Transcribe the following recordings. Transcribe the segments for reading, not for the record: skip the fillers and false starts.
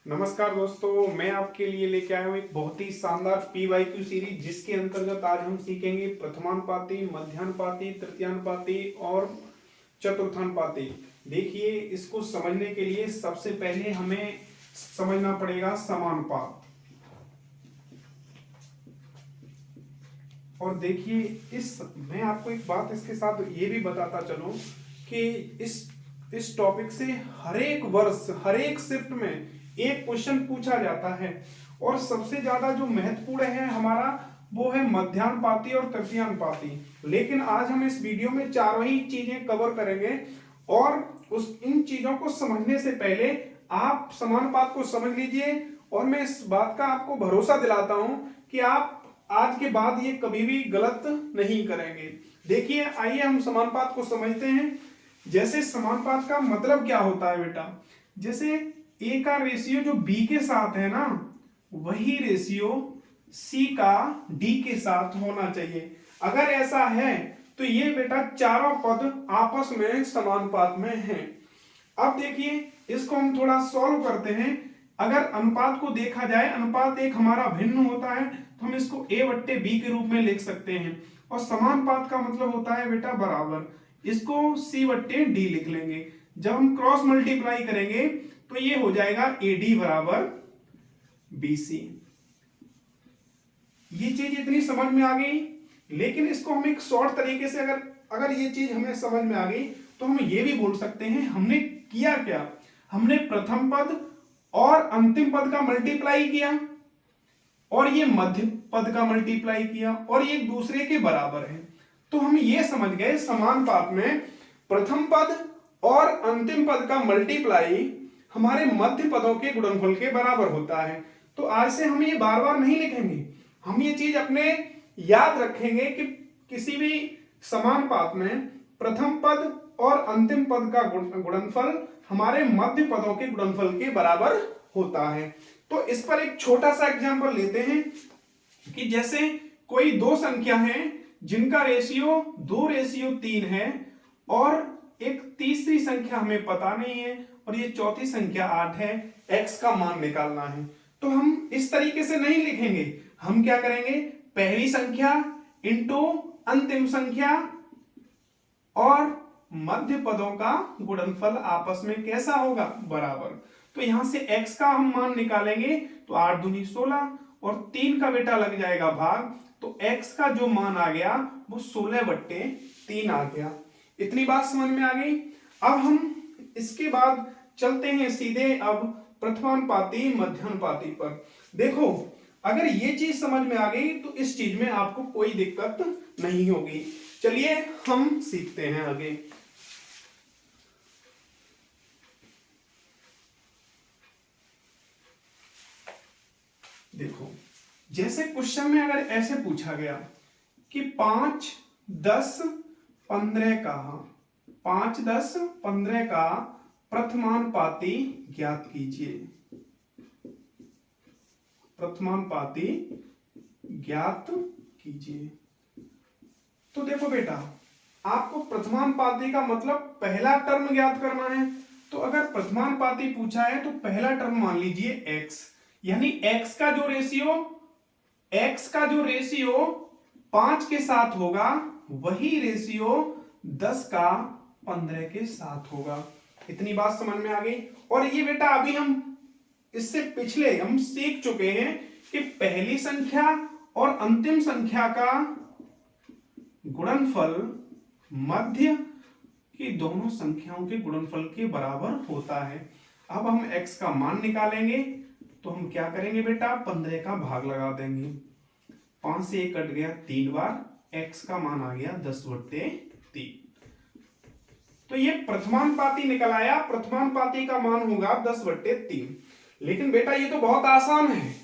नमस्कार दोस्तों, मैं आपके लिए लेके आया हूँ एक बहुत ही शानदार PYQ सीरीज, जिसके अंतर्गत आज हम सीखेंगे प्रथमानुपाती, मध्यानुपाती, तृतीयानुपाती और चतुर्थानुपाती। देखिए, इसको समझने के लिए सबसे पहले हमें समझना पड़ेगा समानुपात। और देखिए, मैं आपको एक बात इसके साथ ये भी बताता चलूं कि इस टॉपिक से हर एक वर्ष, हर एक शिफ्ट में एक क्वेश्चन पूछा जाता है। और सबसे ज्यादा जो महत्वपूर्ण है हमारा, वो है मध्यानुपाती और तृतीयानुपाती। लेकिन आज हम इस वीडियो में चारों ही चीजें कवर करेंगे। और इन चीजों को समझने से पहले आप समानुपात को समझ लीजिए, और मैं इस बात का आपको भरोसा दिलाता हूं कि आप आज के बाद ये कभी भी गलत नहीं करेंगे। देखिए, आइए हम समानुपात को समझते हैं। जैसे समानुपात का मतलब क्या होता है बेटा, जैसे ए का रेशियो जो बी के साथ है ना, वही रेशियो सी का डी के साथ होना चाहिए। अगर ऐसा है तो ये बेटा चारों पद आपस में समानुपात में हैं। अब देखिए, इसको हम थोड़ा सॉल्व करते हैं। अगर अनुपात को देखा जाए, अनुपात एक हमारा भिन्न होता है, तो हम इसको a बट्टे बी के रूप में लिख सकते हैं। और समानुपात का मतलब होता है बेटा बराबर, इसको c बट्टे डी लिख लेंगे। जब हम क्रॉस मल्टीप्लाई करेंगे तो ये हो जाएगा AD बराबर BC। ये चीज इतनी समझ में आ गई। लेकिन इसको हम एक शॉर्ट तरीके से अगर ये चीज हमें समझ में आ गई तो हम ये भी बोल सकते हैं हमने किया क्या, हमने प्रथम पद और अंतिम पद का मल्टीप्लाई किया, और ये मध्य पद का मल्टीप्लाई किया, और ये एक दूसरे के बराबर है। तो हम ये समझ गए समानुपात में प्रथम पद और अंतिम पद का मल्टीप्लाई हमारे मध्य पदों के गुणनफल के बराबर होता है। तो आज से हम ये बार बार नहीं लिखेंगे, हम ये चीज अपने याद रखेंगे कि किसी भी समानुपात में प्रथम पद और अंतिम पद का गुणनफल हमारे मध्य पदों के गुणनफल के बराबर होता है। तो इस पर एक छोटा सा एग्जांपल लेते हैं कि जैसे कोई दो संख्या है जिनका रेशियो 2:3 है, और एक तीसरी संख्या हमें पता नहीं है, और ये चौथी संख्या 8 है। x का मान निकालना है। तो हम इस तरीके से नहीं लिखेंगे, हम क्या करेंगे, पहली संख्या इंटू अंतिम संख्या और मध्य पदों का गुणनफल आपस में कैसा होगा, बराबर। तो यहां से x का हम मान निकालेंगे तो 8 दूनी 16, और 3 का बेटा लग जाएगा भाग, तो x का जो मान आ गया वो 16/3 आ गया। इतनी बात समझ में आ गई। अब हम इसके बाद चलते हैं सीधे अब प्रथमानुपाती मध्यानुपाती पर। देखो, अगर ये चीज समझ में आ गई तो इस चीज में आपको कोई दिक्कत नहीं होगी। चलिए हम सीखते हैं आगे। देखो, जैसे क्वेश्चन में अगर ऐसे पूछा गया कि 5, 10, 15 का 5, 10, 15 का प्रथमानुपाती ज्ञात कीजिए, प्रथमानुपाती ज्ञात कीजिए। तो देखो बेटा, आपको प्रथमानुपाती का मतलब पहला टर्म ज्ञात करना है। तो अगर प्रथमानुपाती पूछा है तो पहला टर्म मान लीजिए x, यानी x का जो रेशियो 5 के साथ होगा, वही रेशियो 10 का 15 के साथ होगा। इतनी बात समझ में आ गई। और ये बेटा अभी हम इससे पिछले हम सीख चुके हैं कि पहली संख्या और अंतिम संख्या का गुणनफल मध्य की दोनों संख्याओं के गुणनफल के बराबर होता है। अब हम x का मान निकालेंगे तो हम क्या करेंगे बेटा, 15 का भाग लगा देंगे। 5 से 1 कट गया 3 बार, x का मान आ गया 10/3। तो ये प्रथमानुपाती निकल आया, प्रथमानुपाती का मान होगा 10/3। लेकिन बेटा ये तो बहुत आसान है,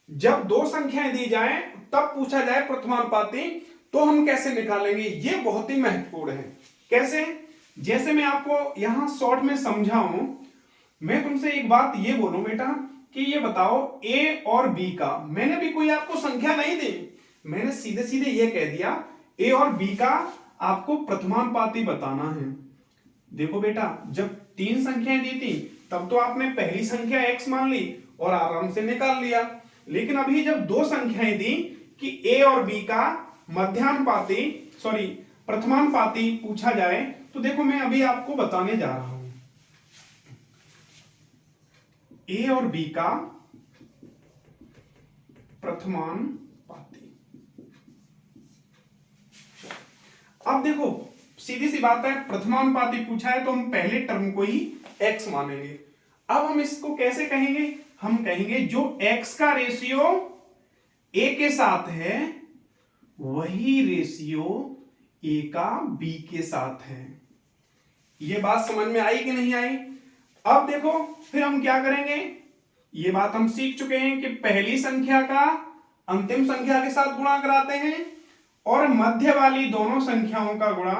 जब दो संख्याएं दी जाएं तब पूछा जाए प्रथमानुपाती तो हम कैसे निकालेंगे, ये बहुत ही महत्वपूर्ण है। कैसे, जैसे मैं आपको यहां शॉर्ट में समझाऊं, मैं तुमसे एक बात ये बोलूं बेटा कि ये बताओ a और b का, मैंने भी कोई आपको संख्या नहीं दी, मैंने सीधे सीधे ये कह दिया a और b का आपको प्रथमानुपाती बताना है। देखो बेटा, जब 3 संख्याएं दी थी तब तो आपने पहली संख्या x मान ली और आराम से निकाल लिया। लेकिन अभी जब दो संख्याएं दी कि a और b का मध्यानुपाती प्रथमानुपाती पूछा जाए, तो देखो मैं अभी आपको बताने जा रहा हूं। a और b का प्रथमानुपाती। अब देखो सीधी सी बात है, प्रथमानुपाती पूछा है तो हम पहले टर्म को ही x मानेंगे। अब हम इसको कैसे कहेंगे? हम कहेंगे जो x का रेशियो a के साथ है वही रेशियो a का b के साथ है। ये बात समझ में आई कि नहीं आई? अब देखो फिर हम क्या करेंगे, ये बात हम सीख चुके हैं कि पहली संख्या का अंतिम संख्या के साथ गुणा कराते हैं और मध्य वाली दोनों संख्याओं का गुणा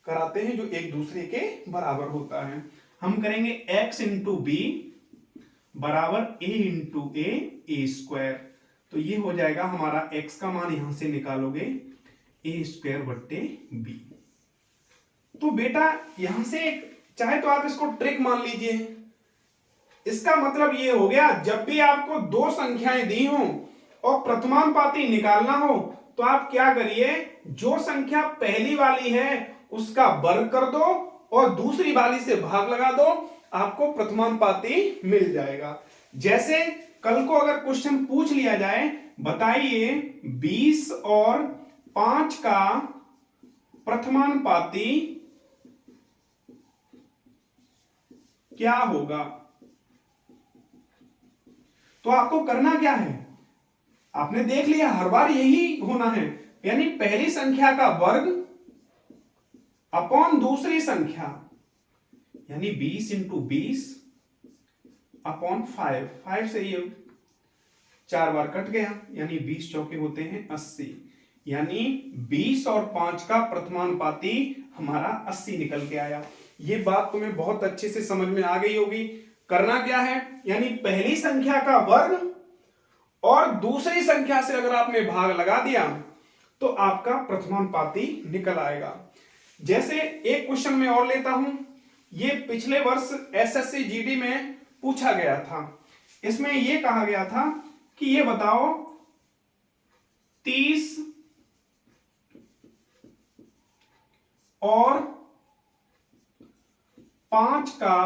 कराते हैं जो एक दूसरे के बराबर होता है। हम करेंगे x इंटू बी बराबर a इंटू ए स्क्वायर। तो ये हो जाएगा हमारा x का मान, यहां से निकालोगे a स्क्वायर बट्टे बी। तो बेटा यहां से चाहे तो आप इसको ट्रिक मान लीजिए। इसका मतलब ये हो गया, जब भी आपको दो संख्याएं दी हो और प्रथमानुपाती निकालना हो तो आप क्या करिए, जो संख्या पहली वाली है उसका वर्ग कर दो और दूसरी वाली से भाग लगा दो, आपको प्रथमानुपाती मिल जाएगा। जैसे कल को अगर क्वेश्चन पूछ लिया जाए, बताइए 20 और 5 का प्रथमानुपाती क्या होगा, तो आपको करना क्या है, आपने देख लिया हर बार यही होना है, यानी पहली संख्या का वर्ग अपॉन दूसरी संख्या, यानी 20 इंटू 20 अपॉन 5 से ये 4 बार कट गया, यानी 20 चौके होते हैं 80, यानी 20 और 5 का प्रथमानुपाती हमारा 80 निकल के आया। ये बात तुम्हें बहुत अच्छे से समझ में आ गई होगी। करना क्या है, यानी पहली संख्या का वर्ग और दूसरी संख्या से अगर आपने भाग लगा दिया तो आपका प्रथमानुपाती निकल आएगा। जैसे एक क्वेश्चन में और लेता हूं, ये पिछले वर्ष एसएससी जीडी में पूछा गया था। इसमें यह कहा गया था कि ये बताओ 30 और 5 का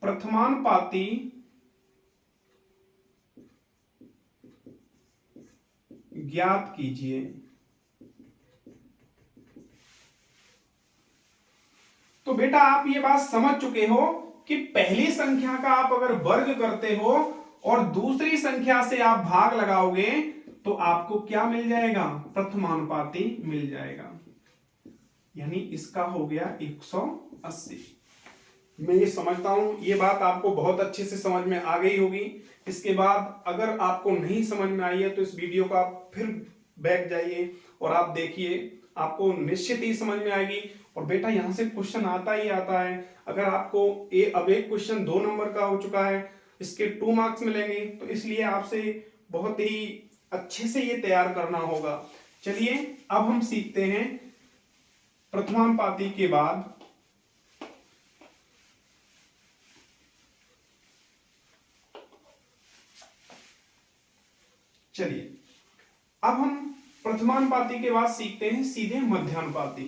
प्रथमानुपाती ज्ञात कीजिए। तो बेटा आप ये बात समझ चुके हो कि पहली संख्या का आप अगर वर्ग करते हो और दूसरी संख्या से आप भाग लगाओगे तो आपको क्या मिल जाएगा, प्रथमानुपाती मिल जाएगा, यानी इसका हो गया 180। मैं ये समझता हूं ये बात आपको बहुत अच्छे से समझ में आ गई होगी। इसके बाद अगर आपको नहीं समझ में आई है तो इस वीडियो को आप फिर बैक जाइए और आप देखिए, आपको निश्चित ही समझ में आएगी। और बेटा यहां से क्वेश्चन आता ही आता है। अगर आपको अब एक क्वेश्चन 2 नंबर का हो चुका है, इसके 2 मार्क्स मिलेंगे, तो इसलिए आपसे बहुत ही अच्छे से ये तैयार करना होगा। चलिए अब हम सीखते हैं प्रथमानुपाती के बाद चलिए अब हम प्रथमानुपाती के बाद सीखते हैं सीधे मध्यानुपाती।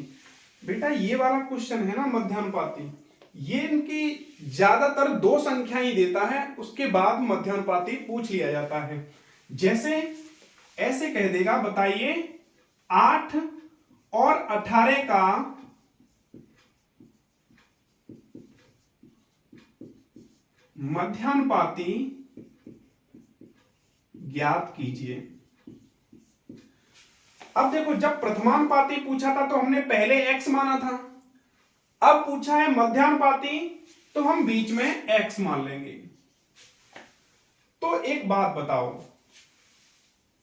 बेटा ये वाला क्वेश्चन है ना मध्यानुपाती, ये इनकी ज्यादातर 2 संख्याएं देता है, उसके बाद मध्यानुपाती पूछ लिया जाता है। जैसे ऐसे कह देगा, बताइए 8 और 18 का मध्यानुपाती ज्ञात कीजिए। अब देखो जब प्रथमानुपाती पूछा था तो हमने पहले x माना था, अब पूछा है मध्यानुपाती तो हम बीच में x मान लेंगे। तो एक बात बताओ,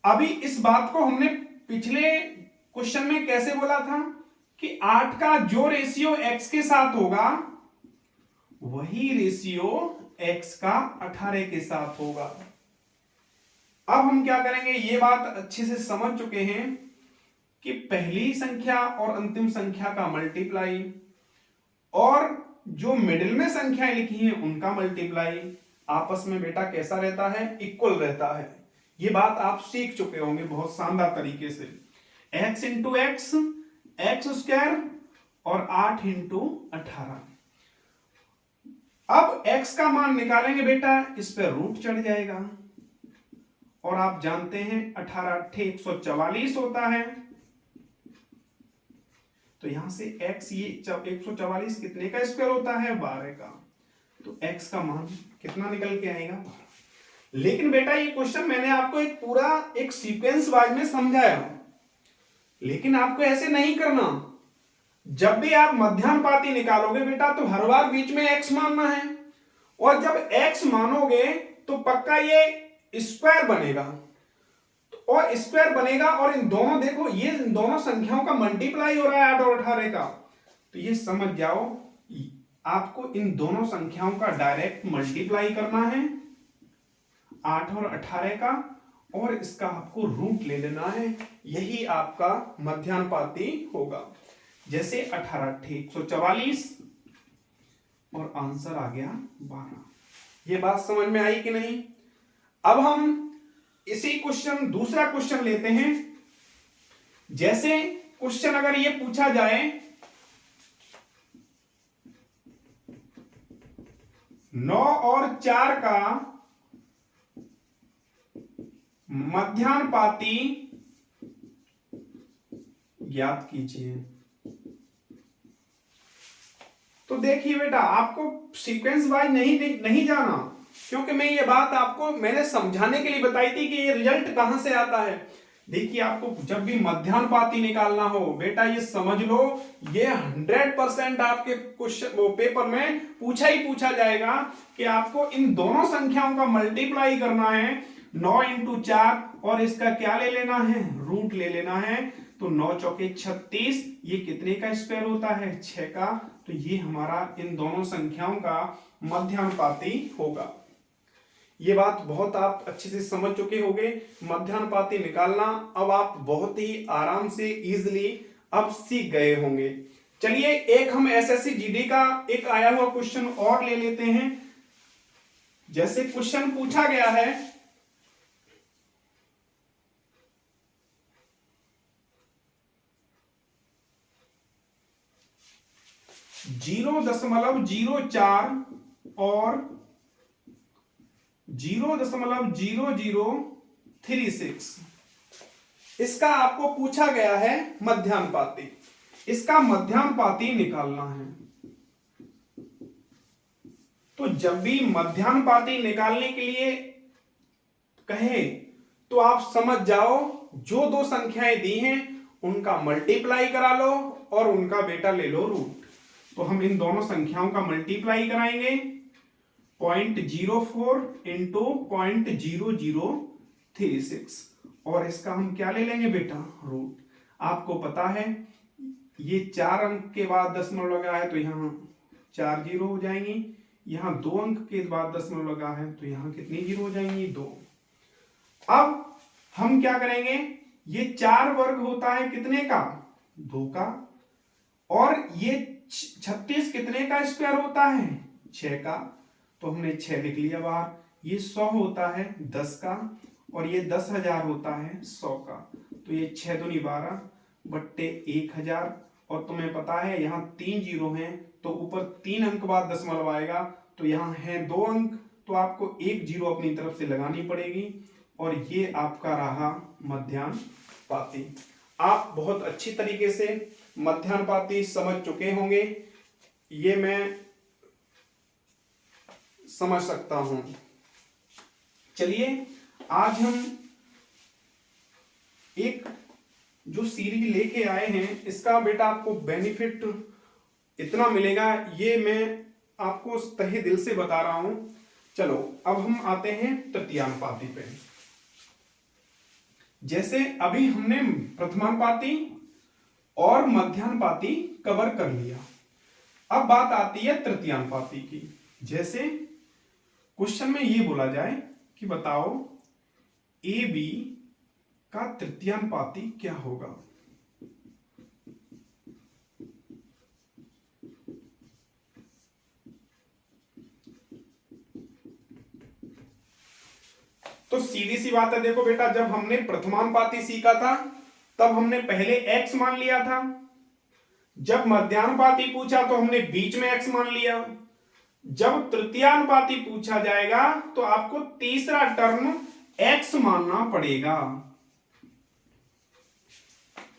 अभी इस बात को हमने पिछले क्वेश्चन में कैसे बोला था कि 8 का जो रेशियो x के साथ होगा वही रेशियो x का 18 के साथ होगा। अब हम क्या करेंगे, ये बात अच्छे से समझ चुके हैं कि पहली संख्या और अंतिम संख्या का मल्टीप्लाई और जो मिडिल में संख्याएं लिखी हैं उनका मल्टीप्लाई आपस में बेटा कैसा रहता है, इक्वल रहता है। ये बात आप सीख चुके होंगे बहुत शानदार तरीके से। x into x, x square और 8 इंटू 18। अब x का मान निकालेंगे बेटा, इस पर रूट चढ़ जाएगा और आप जानते हैं 18 अट्ठे 144 होता है। तो यहां से x ये 144 कितने का स्क्वायर होता है, 12 का। तो x का मान कितना निकल के आएगा, 12। लेकिन बेटा ये क्वेश्चन मैंने आपको एक पूरा एक सीक्वेंस वाइज में समझाया, लेकिन आपको ऐसे नहीं करना। जब भी आप मध्यानुपाती निकालोगे बेटा तो हर बार बीच में x मानना है, और जब x मानोगे तो पक्का ये स्क्वायर बनेगा, और स्क्वायर बनेगा और इन दोनों देखो ये इन दोनों संख्याओं का मल्टीप्लाई हो रहा है 8 और 18 का। तो ये समझ जाओ आपको इन दोनों संख्याओं का डायरेक्ट मल्टीप्लाई करना है 8 और 18 का, और इसका आपको रूट ले लेना है, यही आपका मध्यानुपाती होगा। जैसे 18 अट्ठे 144 और आंसर आ गया 12। ये बात समझ में आई कि नहीं। अब हम इसी क्वेश्चन दूसरा क्वेश्चन लेते हैं। जैसे क्वेश्चन अगर ये पूछा जाए 9 और 4 का मध्यानुपाती ज्ञात कीजिए। तो देखिए बेटा आपको सीक्वेंस वाइज नहीं जाना, क्योंकि मैं ये बात आपको मैंने समझाने के लिए बताई थी कि ये रिजल्ट कहां से आता है। देखिए आपको जब भी मध्यानुपाती निकालना हो बेटा ये समझ लो, ये 100% आपके क्वेश्चन पेपर में पूछा ही पूछा जाएगा कि आपको इन दोनों संख्याओं का मल्टीप्लाई करना है 9 इंटू 4, और इसका क्या ले लेना है, रूट ले लेना है। तो 9 चौके 36, ये कितने का स्क्वायर होता है, 6 का। तो ये हमारा इन दोनों संख्याओं का मध्यानुपाती होगा। ये बात बहुत आप अच्छे से समझ चुके होंगे, मध्यानुपाती निकालना अब आप बहुत ही आराम से इजीली अब सीख गए होंगे। चलिए एक हम एसएससी जीडी का एक आया हुआ क्वेश्चन और ले लेते हैं। जैसे क्वेश्चन पूछा गया है 0.04 और 0.0036, इसका आपको पूछा गया है मध्यानुपाती। इसका मध्यानुपाती निकालना है। तो जब भी मध्यानुपाती निकालने के लिए कहे तो आप समझ जाओ जो दो संख्याएं दी हैं उनका मल्टीप्लाई करा लो और उनका बेटा ले लो रूट। तो हम इन दोनों संख्याओं का मल्टीप्लाई कराएंगे 0.04 इंटू 0.0036, और इसका हम क्या ले लेंगे बेटा, रूट। आपको पता है ये 4 अंक के बाद दशमलव लगा है तो यहाँ 4 जीरो हो जाएंगी, यहाँ 2 अंक के बाद दशमलव लगा है तो यहाँ कितनी जीरो हो जाएंगी, 2। अब हम क्या करेंगे, ये 4 वर्ग होता है कितने का, 2 का, और ये 36 कितने का स्क्वायर होता है, 6 का। तो हमने 6 लिख लिया बाहर। ये 100 होता है 10 का, और ये 10,000 होता है 100 का। तो ये 6 दूनी 12 बट्टे 1000, और तुम्हें पता है यहाँ 3 जीरो हैं तो ऊपर 3 अंक बाद दशमलव आएगा, तो यहाँ है 2 अंक, तो आपको 1 जीरो अपनी तरफ से लगानी पड़ेगी, और ये आपका रहा मध्यानुपाती। आप बहुत अच्छी तरीके से मध्यानुपाती समझ चुके होंगे, ये मैं समझ सकता हूं। चलिए आज हम एक जो सीरीज लेके आए हैं इसका बेटा आपको बेनिफिट इतना मिलेगा, ये मैं आपको तहे दिल से बता रहा हूं। चलो अब हम आते हैं तृतीयानुपाती पे। जैसे अभी हमने प्रथमानुपाती और मध्यानुपाती कवर कर लिया, अब बात आती है तृतीयानुपाती की। जैसे क्वेश्चन में ये बोला जाए कि बताओ ए बी का तृतीयानुपाती क्या होगा। तो सीधी सी बात है, देखो बेटा, जब हमने प्रथमानुपाती सीखा था तब हमने पहले x मान लिया था, जब मध्यानुपाती पूछा तो हमने बीच में x मान लिया, जब तृतीयानुपाती पूछा जाएगा तो आपको तीसरा टर्म x मानना पड़ेगा।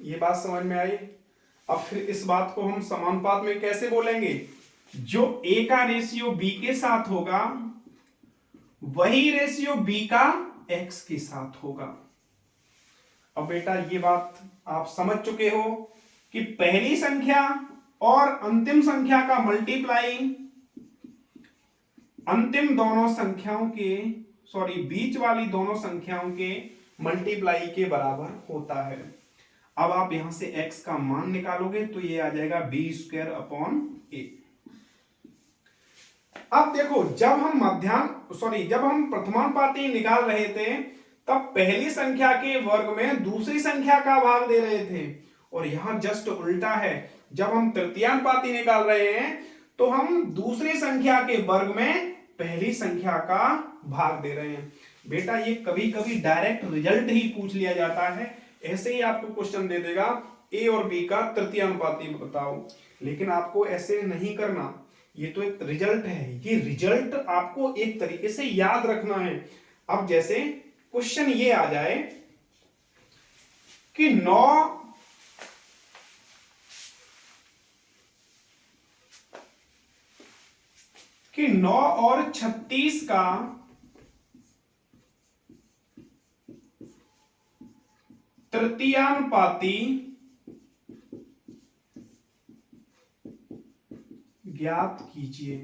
ये बात समझ में आई। अब फिर इस बात को हम समानुपात में कैसे बोलेंगे? जो a का रेशियो b के साथ होगा वही रेशियो b का x के साथ होगा। अब बेटा ये बात आप समझ चुके हो कि पहली संख्या और अंतिम संख्या का मल्टीप्लाई अंतिम दोनों संख्याओं के बीच वाली दोनों संख्याओं के मल्टीप्लाई के बराबर होता है। अब आप यहां से x का मान निकालोगे तो ये आ जाएगा b² a। अब देखो, जब हम प्रथमानुपाती निकाल रहे थे तब पहली संख्या के वर्ग में दूसरी संख्या का भाग दे रहे थे, और यहां जस्ट उल्टा है, जब हम तृतीयानुपाती निकाल रहे हैं तो हम दूसरी संख्या के वर्ग में पहली संख्या का भाग दे रहे हैं। बेटा ये कभी कभी डायरेक्ट रिजल्ट ही पूछ लिया जाता है, ऐसे ही आपको क्वेश्चन दे देगा a और b का तृतीयानुपाती बताओ, लेकिन आपको ऐसे नहीं करना, ये तो एक रिजल्ट है, ये रिजल्ट आपको एक तरीके से याद रखना है। अब जैसे क्वेश्चन ये आ जाए कि 9 और 36 का तृतीयानुपाती ज्ञात कीजिए।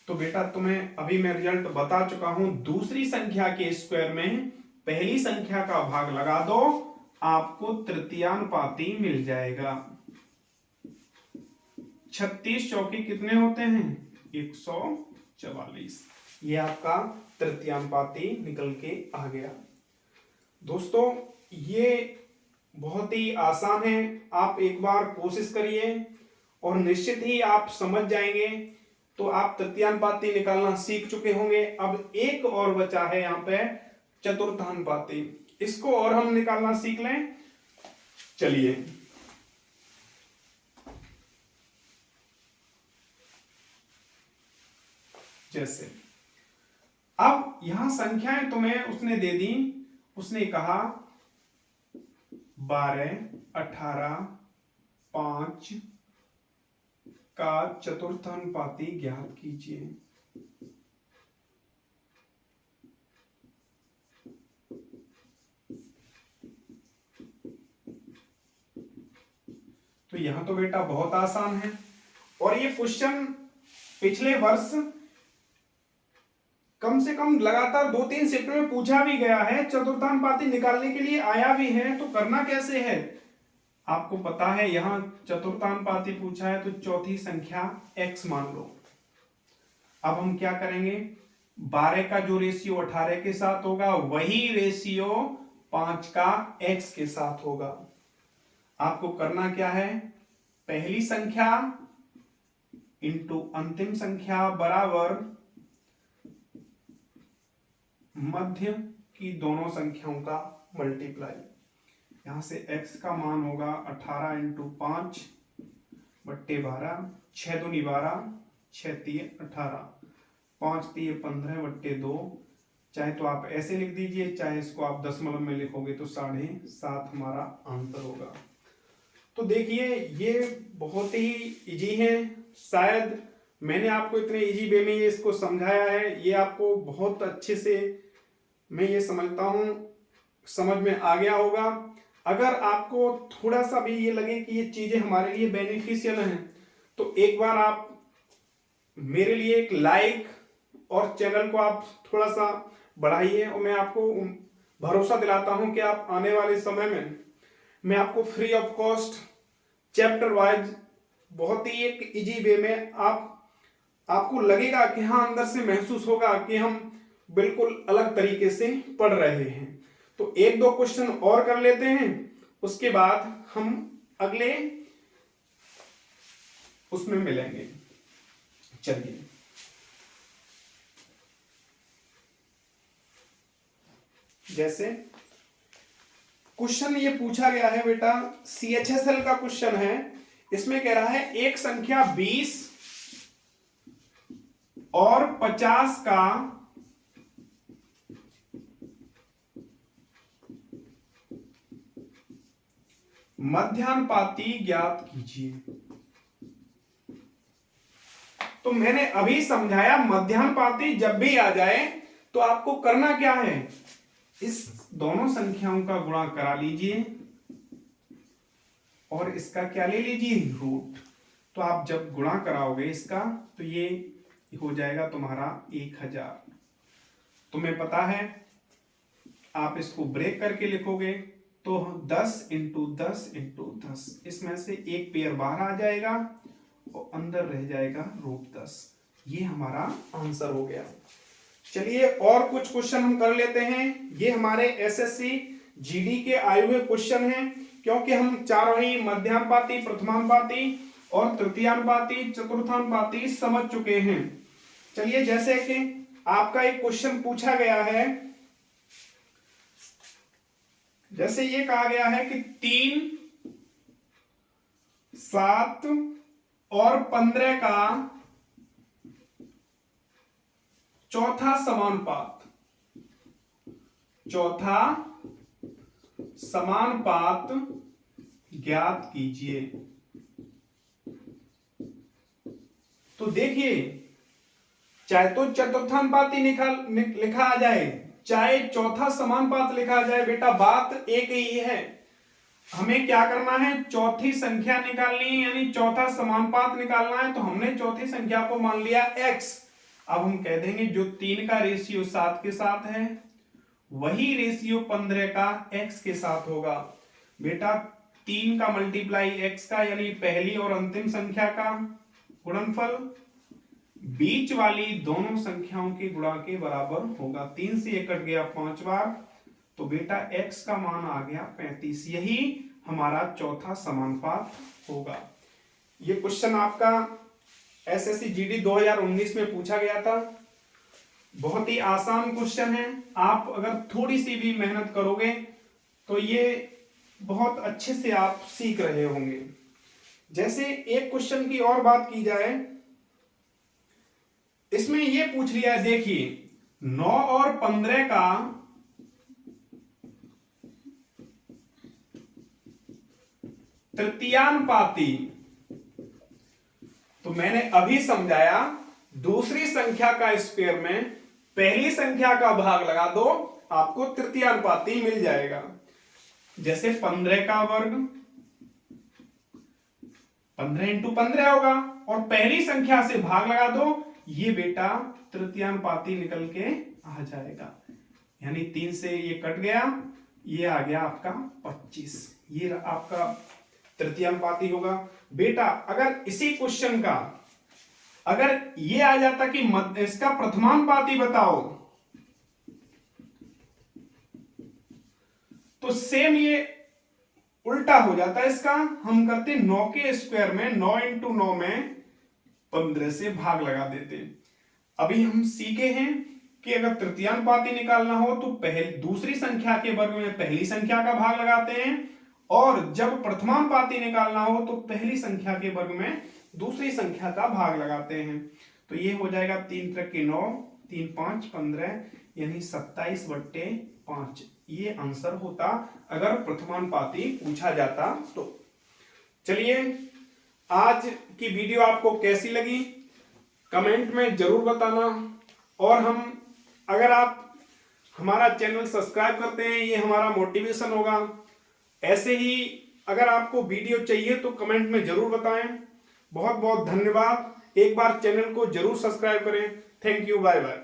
तो बेटा तुम्हें अभी मैं रिजल्ट बता चुका हूं, दूसरी संख्या के स्क्वायर में पहली संख्या का भाग लगा दो, आपको तृतीयानुपाती मिल जाएगा। 36 चौके कितने होते हैं? 144। ये आपका तृतीयानुपाती निकल के आ गया। दोस्तों ये बहुत ही आसान है, आप एक बार कोशिश करिए और निश्चित ही आप समझ जाएंगे। तो आप तृतीयानुपाती निकालना सीख चुके होंगे। अब एक और बचा है यहाँ पे चतुर्थानुपाती, इसको और हम निकालना सीख लें। चलिए, जैसे अब यहां संख्याएं तुम्हें उसने दे दी, उसने कहा 12, 18, 5 का चतुर्थानुपाती ज्ञात कीजिए। तो यहां तो बेटा बहुत आसान है, और ये क्वेश्चन पिछले वर्ष कम से कम लगातार 2-3 शिफ्ट में पूछा भी गया है, चतुर्थानुपाती निकालने के लिए आया भी है। तो करना कैसे है आपको पता है, यहां चतुर्थानुपाती पूछा है तो चौथी संख्या x मान लो। अब हम क्या करेंगे, 12 का जो रेशियो 18 के साथ होगा वही रेशियो 5 का x के साथ होगा। आपको करना क्या है, पहली संख्या इंटू अंतिम संख्या बराबर मध्य की दोनों संख्याओं का मल्टीप्लाई। यहां से x का मान होगा 18 इंटू 5 बट्टे 12, 6 दूनी 12, 6 तिये 18, 5 तिये 15 बट्टे 2। चाहे तो आप ऐसे लिख दीजिए, चाहे इसको आप दशमलव में लिखोगे तो 7.5 हमारा आंसर होगा। तो देखिए ये बहुत ही इजी है, शायद मैंने आपको इतने इजी वे में ये इसको समझाया है, ये आपको बहुत अच्छे से मैं ये समझता हूं समझ में आ गया होगा। अगर आपको थोड़ा सा भी ये लगे कि ये चीजें हमारे लिए बेनिफिशियल हैं तो एक बार आप मेरे लिए एक लाइक और चैनल को आप थोड़ा सा बढ़ाइए, और मैं आपको भरोसा दिलाता हूं कि आप आने वाले समय में मैं आपको free of cost chapter wise बहुत ही एक इजी वे में आपको लगेगा कि हाँ, अंदर से महसूस होगा कि हम बिल्कुल अलग तरीके से पढ़ रहे हैं। तो 1-2 क्वेश्चन और कर लेते हैं, उसके बाद हम अगले उसमें मिलेंगे। चलिए, जैसे क्वेश्चन ये पूछा गया है बेटा, CHSL का क्वेश्चन है। इसमें कह रहा है एक संख्या 20 और 50 का मध्यानुपाती ज्ञात कीजिए। तो मैंने अभी समझाया, मध्यानुपाती जब भी आ जाए तो आपको करना क्या है, इस दोनों संख्याओं का गुणा करा लीजिए और इसका क्या ले लीजिए, रूट। तो आप जब गुणा कराओगे इसका तो ये हो जाएगा तुम्हारा 1000। तुम्हें पता है, आप इसको ब्रेक करके लिखोगे तो 10 इंटू 10 इंटू 10, इसमें से एक पेयर बाहर आ जाएगा और अंदर रह जाएगा √10। ये हमारा आंसर हो गया। चलिए और कुछ क्वेश्चन हम कर लेते हैं। ये हमारे SSC GD के आए हुए क्वेश्चन हैं, क्योंकि हम चारों ही मध्यानुपाती, प्रथमानुपाती और तृतीयानुपाती, चतुर्थानुपाती समझ चुके हैं। चलिए, जैसे कि आपका एक क्वेश्चन पूछा गया है, जैसे ये कहा गया है कि 3, 7 और 15 का चौथा समानुपात ज्ञात कीजिए। तो देखिए, चाहे तो चतुर्थानुपाती लिखा आ जाए, चाहे चौथा समानुपात लिखा जाए, बेटा बात एक ही है। हमें क्या करना है, चौथी संख्या निकालनी है, यानी चौथा समानुपात निकालना है। तो हमने चौथी संख्या को मान लिया x। अब हम कह देंगे जो 3 का रेशियो 7 के साथ है, वही रेशियो 15 का x के साथ होगा। बेटा 3 का मल्टीप्लाई x का, यानी पहली और अंतिम संख्या का गुणनफल बीच वाली दोनों संख्याओं के गुणा के बराबर होगा। 3 से 1 कट गया 5 बार, तो बेटा x का मान आ गया 35। यही हमारा चौथा समानुपात होगा। ये क्वेश्चन आपका SSC GD 2019 में पूछा गया था। बहुत ही आसान क्वेश्चन है। आप अगर थोड़ी सी भी मेहनत करोगे तो ये बहुत अच्छे से आप सीख रहे होंगे। जैसे एक क्वेश्चन की और बात की जाए, इसमें ये पूछ लिया है, देखिए 9 और 15 का तृतीयानुपाती। तो मैंने अभी समझाया, दूसरी संख्या का स्क्वायर में पहली संख्या का भाग लगा दो, आपको तृतीयानुपाती मिल जाएगा। जैसे 15 का वर्ग 15 इंटू 15 होगा, और पहली संख्या से भाग लगा दो, ये बेटा तृतीयानुपाती निकल के आ जाएगा। यानी 3 से ये कट गया, ये आ गया आपका 25। ये आपका तृतीयानुपाती होगा। बेटा अगर इसी क्वेश्चन का अगर ये आ जाता कि इसका प्रथमानुपाती बताओ, तो सेम ये उल्टा हो जाता है इसका। हम करते 9 के स्क्वायर में 9 इंटू 9 में 15 से भाग लगा देते। अभी हम सीखे हैं कि अगर तृतीयानुपाती निकालना हो तो दूसरी संख्या के वर्ग में पहली संख्या का भाग लगाते हैं, और जब प्रथमानुपाती निकालना हो तो पहली संख्या के वर्ग में दूसरी संख्या का भाग लगाते हैं। तो ये हो जाएगा 3 × 9, 3 5 15, यानी 27/5। ये आंसर होता अगर प्रथमानुपाती पूछा जाता तो। चलिए, आज की वीडियो आपको कैसी लगी कमेंट में जरूर बताना, और अगर आप हमारा चैनल सब्सक्राइब करते हैं, ये हमारा मोटिवेशन होगा। ऐसे ही अगर आपको वीडियो चाहिए तो कमेंट में जरूर बताएं। बहुत बहुत धन्यवाद। एक बार चैनल को जरूर सब्सक्राइब करें। Thank you, bye bye.